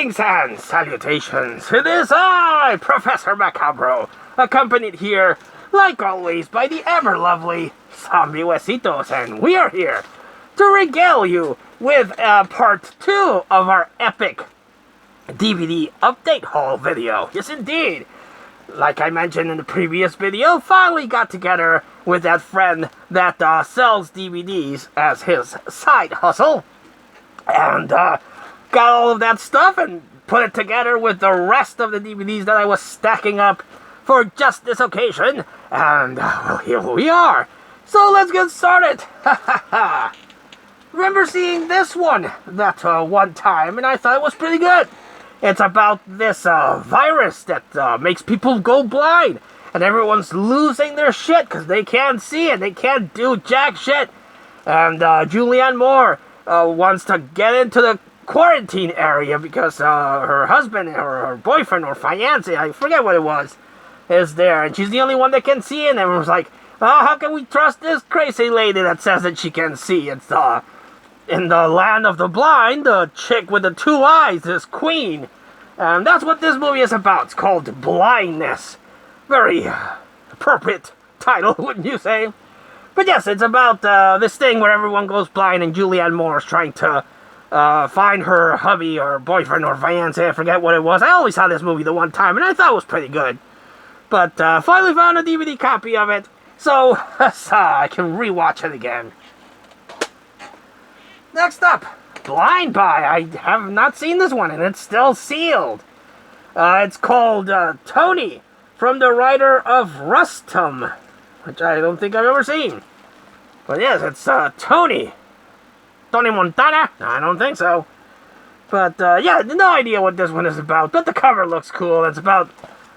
Greetings and salutations. It is I, Professor Macabro, accompanied here, like always, by the ever-lovely Zombie Huesitos, and we are here to regale you with part 2 of our epic DVD update haul video. Yes, indeed. Like I mentioned in the previous video, finally got together with that friend that sells DVDs as his side hustle, and got all of that stuff and put it together with the rest of the DVDs that I was stacking up for just this occasion, and well, here we are. So let's get started. Remember seeing this one that one time, and I thought it was pretty good. It's about this virus that makes people go blind, and everyone's losing their shit because they can't see it, they can't do jack shit. And Julianne Moore wants to get into the quarantine area because her husband or her boyfriend or fiance, I forget what it was, is there, and she's the only one that can see, and everyone's like, oh, how can we trust this crazy lady that says that she can see? It's in the land of the blind, the chick with the 2 eyes is queen, and that's what this movie is about. It's called Blindness. Very appropriate title, wouldn't you say? But yes, it's about this thing where everyone goes blind, and Julianne Moore is trying to find her hubby or boyfriend or fiance, I forget what it was. I only saw this movie the one time, and I thought it was pretty good. But finally found a DVD copy of it, so I can rewatch it again. Next up, Blind Buy. I have not seen this one, and it's still sealed. It's called Tony, from the writer of Rustum, which I don't think I've ever seen. But yes, it's Tony. Tony Montana? No, I don't think so. But, yeah, no idea what this one is about. But the cover looks cool. It's about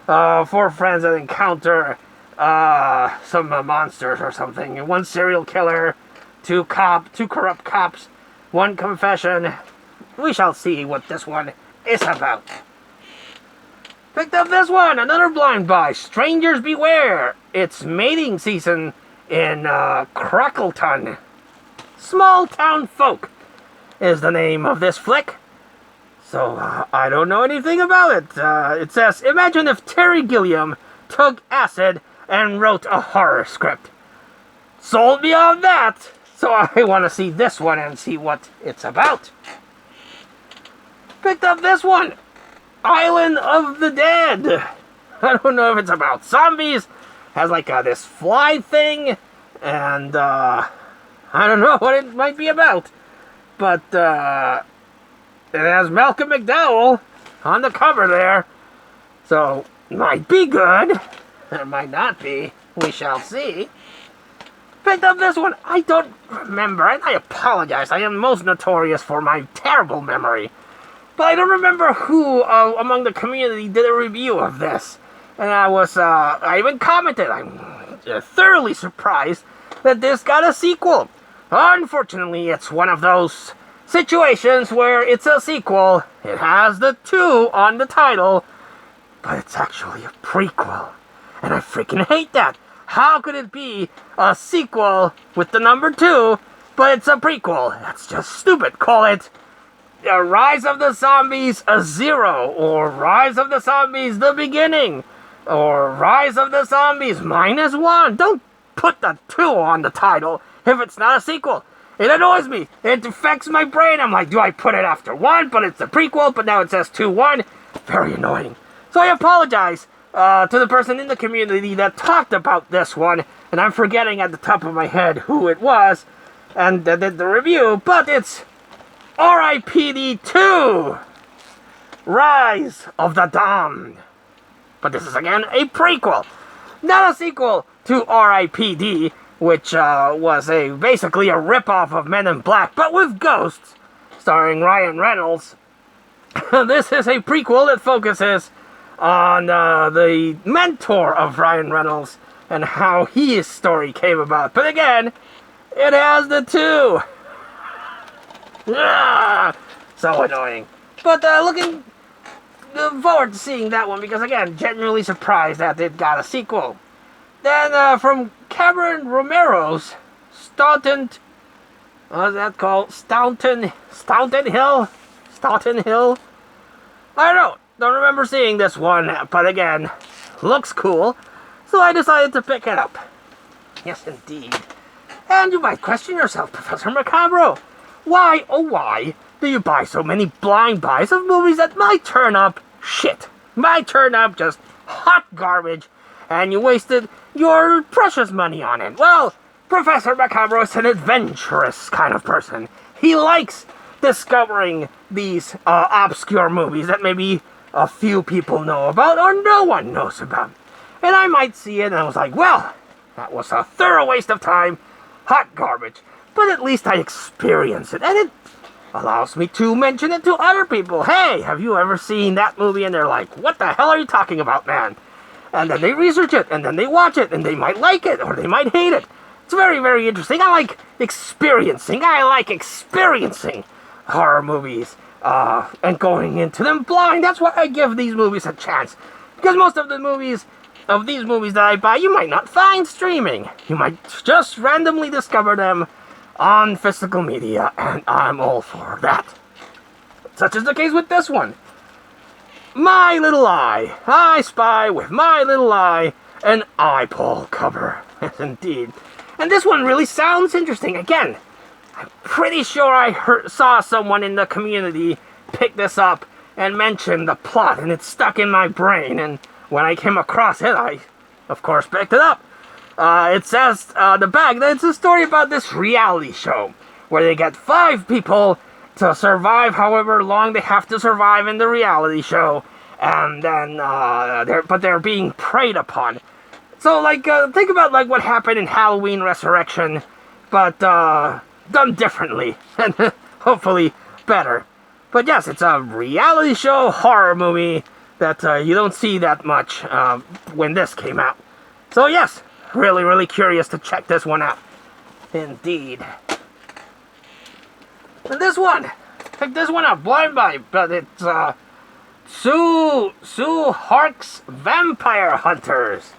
4 friends that encounter some monsters or something. 1 serial killer, 2 corrupt cops, 1 confession. We shall see what this one is about. Picked up this one, another blind buy. Strangers Beware. It's mating season in Crackleton. Small Town Folk is the name of this flick. So, I don't know anything about it. It says, imagine if Terry Gilliam took acid and wrote a horror script. Sold me on that. So I want to see this one and see what it's about. Picked up this one. Island of the Dead. I don't know if it's about zombies. Has like this fly thing. And, I don't know what it might be about, but it has Malcolm McDowell on the cover there, so might be good, it might not be, we shall see. Picked up this one. I don't remember, and I apologize, I am most notorious for my terrible memory, but I don't remember who among the community did a review of this, and I even commented, I'm thoroughly surprised that this got a sequel. Unfortunately, it's one of those situations where it's a sequel, it has the 2 on the title, but it's actually a prequel, and I freaking hate that. How could it be a sequel with the number 2, but it's a prequel? That's just stupid. Call it Rise of the Zombies 0, or Rise of the Zombies the Beginning, or Rise of the Zombies -1. Don't put the 2 on the title if it's not a sequel. It annoys me. It affects my brain. I'm like, do I put it after 1, but it's a prequel, but now it says 2-1. Very annoying. So I apologize to the person in the community that talked about this one, and I'm forgetting at the top of my head who it was, and that did the review, but it's R.I.P.D. 2, Rise of the Damned. But this is, again, a prequel, not a sequel to R.I.P.D., which was basically a rip-off of Men in Black, but with ghosts, starring Ryan Reynolds. This is a prequel that focuses on the mentor of Ryan Reynolds and how his story came about. But again, it has the 2. So annoying. But looking forward to seeing that one, because again, genuinely surprised that it got a sequel. Then from Cameron Romero's Staunton, what is that called? Staunton Hill? I don't remember seeing this one, but again, looks cool, so I decided to pick it up. Yes, indeed. And you might question yourself, Professor Macabro. Why, oh why, do you buy so many blind buys of movies that might turn up shit? Might turn up just hot garbage, and you wasted your precious money on it. Well, Professor Macabro is an adventurous kind of person. He likes discovering these obscure movies that maybe a few people know about or no one knows about. And I might see it and I was like, well, that was a thorough waste of time, hot garbage. But at least I experience it, and it allows me to mention it to other people. Hey, have you ever seen that movie? And they're like, what the hell are you talking about, man? And then they research it, and then they watch it, and they might like it, or they might hate it. It's very, very interesting. I like experiencing horror movies, and going into them blind. That's why I give these movies a chance. Because most of these movies that I buy, you might not find streaming. You might just randomly discover them on physical media, and I'm all for that. Such is the case with this one. My Little Eye. I spy with my little eye an eyeball cover. Yes, indeed. And this one really sounds interesting. Again, I'm pretty sure I saw someone in the community pick this up and mention the plot, and it stuck in my brain, and when I came across it, I, of course, picked it up. It says, the back, that it's a story about this reality show, where they get 5 people to survive however long they have to survive in the reality show, and then, they're being preyed upon. So, like, think about, like, what happened in Halloween Resurrection, but, done differently, and hopefully better. But yes, it's a reality show horror movie that you don't see that much when this came out. So yes, really, really curious to check this one out. Indeed. And this one, pick this one up, blind buy, but it's Sue Hark's Vampire Hunters.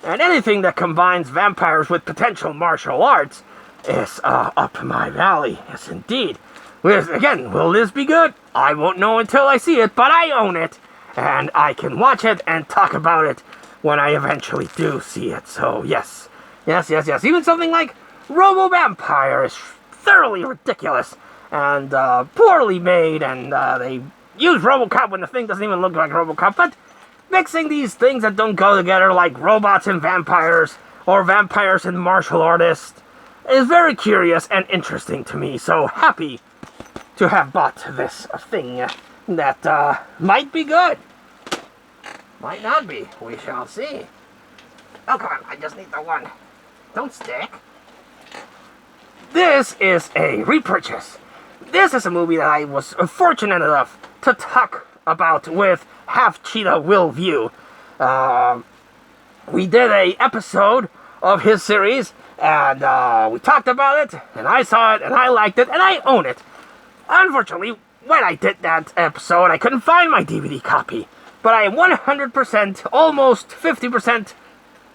And anything that combines vampires with potential martial arts is up my valley. Yes, indeed. Again, will this be good? I won't know until I see it, but I own it, and I can watch it and talk about it when I eventually do see it. So, yes. Even something like Robo-Vampire is thoroughly ridiculous and poorly made, and they use RoboCop when the thing doesn't even look like RoboCop, but mixing these things that don't go together, like robots and vampires, or vampires and martial artists, is very curious and interesting to me. So happy to have bought this thing that might be good. Might not be. We shall see. Oh, come on. I just need the one. Don't stick. This is a repurchase. This is a movie that I was fortunate enough to talk about with Half Cheetah Will View. We did a episode of his series, and we talked about it, and I saw it, and I liked it, and I own it. Unfortunately, when I did that episode, I couldn't find my DVD copy. But I am 100%, almost 50%,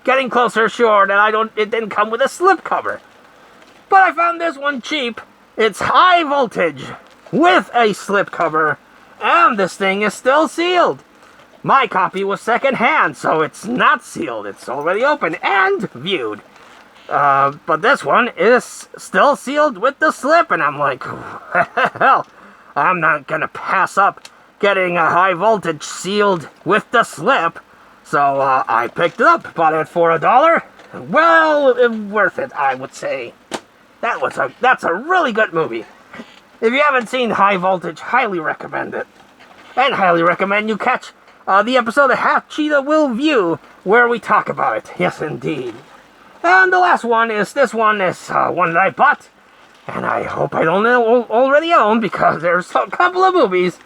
getting closer, sure that it didn't come with a slipcover. But I found this one cheap. It's high voltage with a slipcover, and this thing is still sealed. My copy was secondhand, so it's not sealed. It's already open and viewed. But this one is still sealed with the slip, and I'm like, hell, I'm not gonna pass up getting a high voltage sealed with the slip. So I picked it up, bought it for $1. Well, worth it, I would say. That's a really good movie. If you haven't seen High Voltage, highly recommend it. And highly recommend you catch the episode of Half Cheetah Will View, where we talk about it. Yes, indeed. And the last one is, this one is one that I bought, and I hope I don't already own, because there's a couple of movies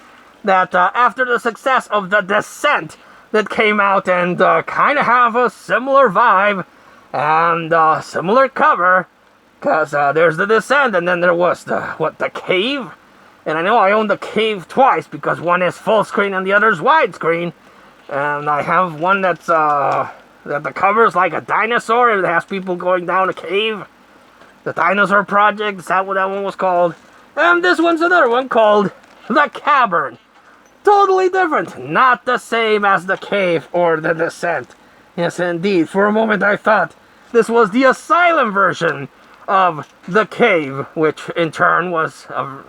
that after the success of The Descent that came out and kind of have a similar vibe and similar cover, because there's The Descent, and then there was The Cave. And I know I own The Cave twice, because one is full screen and the other's widescreen. And I have one that's that the cover's like a dinosaur, and it has people going down a cave. The Dinosaur Project, is that what that one was called? And this one's another one called The Cavern. Totally different. Not the same as The Cave or The Descent. Yes, indeed. For a moment I thought this was the Asylum version of The Cave, which in turn was a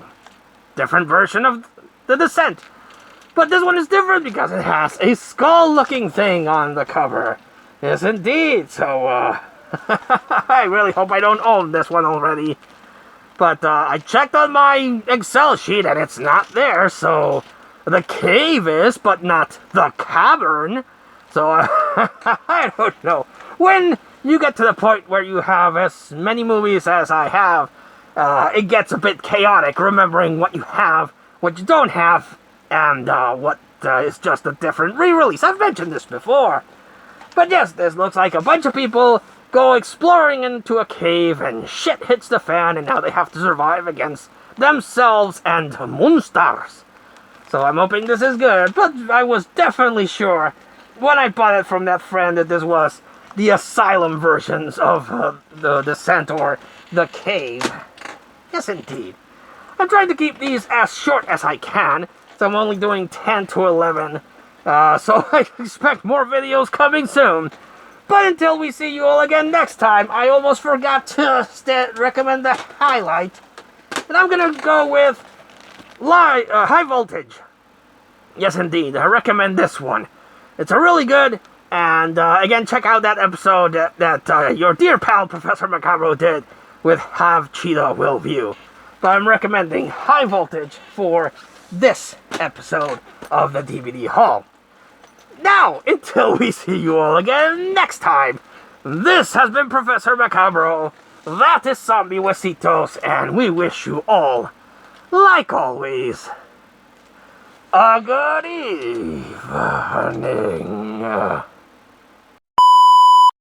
different version of The Descent. But this one is different because it has a skull-looking thing on the cover. Yes, indeed. So, I really hope I don't own this one already. But I checked on my Excel sheet and it's not there, so The Cave is, but not The Cavern. So, I don't know. When you get to the point where you have as many movies as I have, it gets a bit chaotic remembering what you have, what you don't have, and what is just a different re-release. I've mentioned this before. But yes, this looks like a bunch of people go exploring into a cave and shit hits the fan and now they have to survive against themselves and monsters. So I'm hoping this is good, but I was definitely sure when I bought it from that friend that this was the Asylum versions of The Descent or The Cave. Yes, indeed. I'm trying to keep these as short as I can, so I'm only doing 10 to 11. So I expect more videos coming soon. But until we see you all again next time, I almost forgot to recommend the highlight. And I'm going to go with High Voltage. Yes, indeed. I recommend this one. It's a really good, and again, check out that episode that your dear pal Professor Macabro did with Have Cheetah Will View. But I'm recommending High Voltage for this episode of the DVD haul. Now, until we see you all again next time, this has been Professor Macabro, that is Zombie Huesitos, and we wish you all, like always, a good evening.